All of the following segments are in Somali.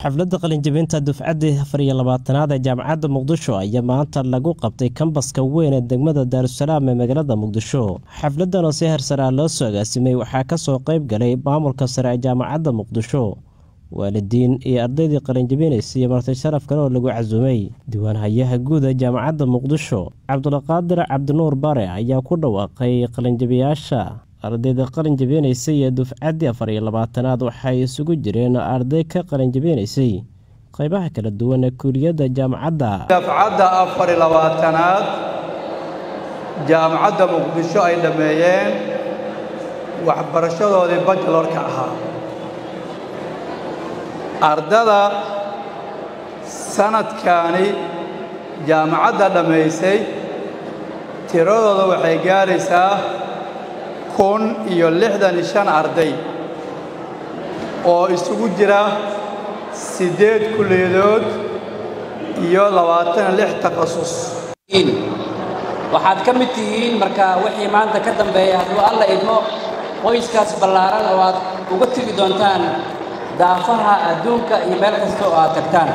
xafladda qalinjabinta dufcadii 24aad ee jaamacadda Muqdisho ayaa maanta lagu qabtay kambaska weyn ee degmada Daarusalaam ee magaalada Muqdisho. Xafladdan oo si heersare loo soo agaasimay waxaa ka soo qayb galay maamulka sare ee jaamacadda Muqdisho, waalidiin iyo ardaydii qalinjabinaysay iyo marti sharaf kale oo lagu casuumay. Diiwaanhayaha guud ee jaamacadda Muqdisho, Cabdulqaadir Cabdinuur Bare ayaa ku dhawaaqay qalinjabiyaasha. ardayda qalinjabinaysay ee dufcadii 24aad waxay isugu jireen arday ka qalinjabinaysay qaybaha kala duwan ee kulliyadda jaamacadda. dufcadda 24aad jaamacadda Muqdisho ay dhameeyeen waxbarashadoodii bachelorka ahaa. ardada sanadkaani jaamacadda dhameysay tiradooda waxay gaaraysaa 165 arday oo isugu jira 8 kulliyadood iyo 26 takhasus. waxaad ka mid tihiin marka wixii maanta ka dambeeya hadduu alla idmo qoyskaas ballaaran oo aad uga tegi doontaan daafaha adduunka iyo meel kasta oo aad tagtaan.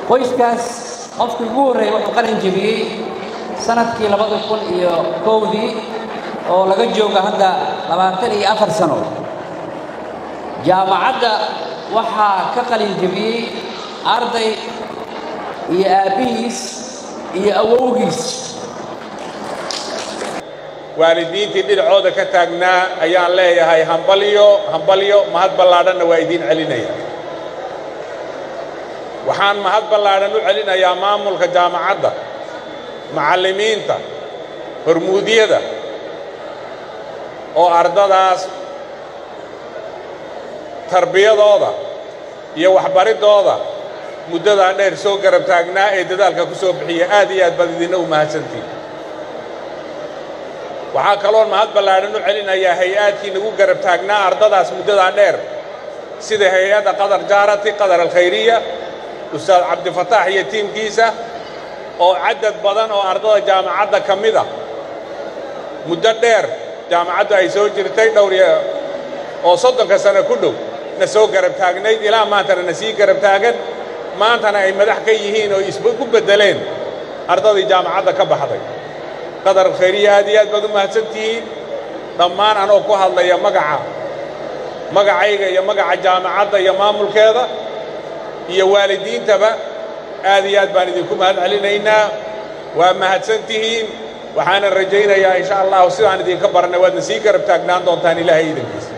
qoyskaas qofkii ugu horreeyay wuxuu qalin jabiyey sanadkii 2001 oo laga jooga hadda 24 sano. jaamacadda waxaa ka qalin jabiyey arday iyo aabihiis iyo awowgiis. waalidiintii dhinacooda ka taagnaa ayaan leeyahay hambalyo mahad ballaadhanna waa idiin celinaya. waxaan mahad ballaadhan u celinayaa maamulka jaamacadda, macallimiinta, hormuudiyada oo ardadaas tarbiyadooda iyo waxbaridooda muddada dheer soo garab taagnaa ee dadaalka ku soo bixiya. aad iyo aad baad idinna u mahadsantiin. waxaa kaloo mahad ballaadhan u celinayaa hay-aadkii nagu garab taagnaa ardadaas muddada dheer sida hay-adda qadar jaarati, qadar alkhayriya, ustaad cabdifataax iyo tiimkiisa oo cadad badan oo ardada jaamacadda ka mid ah muddo dheer jaamacaddu ay soo jirtay dhowr oo 30 sano ku dhow na soo garab taagnayd ilaa maantana na sii garab taagan. maantana ay madax ka yihiin oo isku bedeleen ardadii jaamacadda ka baxday. qadar khayriya aad iyo aad baad u mahadsantihiin. dhammaan anoo ku hadlaya magacayga iyo magaca jaamacadda iyo maamulkeeda iyo waalidiintaba aad iyo aad baan idinku mahad celinaynaa. waa mahadsantihiin. waxaan rajaynayaa insha Allah sidaan idinka baranay waad sii garab taagnaan doontaan Ilaahay idinkiisa.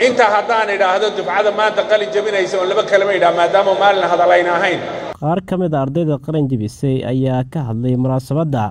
inta haddaan idhaahdo dufcada maanta qalin jabinaysa oo laba kalama idhaa maadaama maalin hadalayn ahayn. qaar ka mid ah ardayda qalin jabisay ayaa ka hadlay munaasabadda.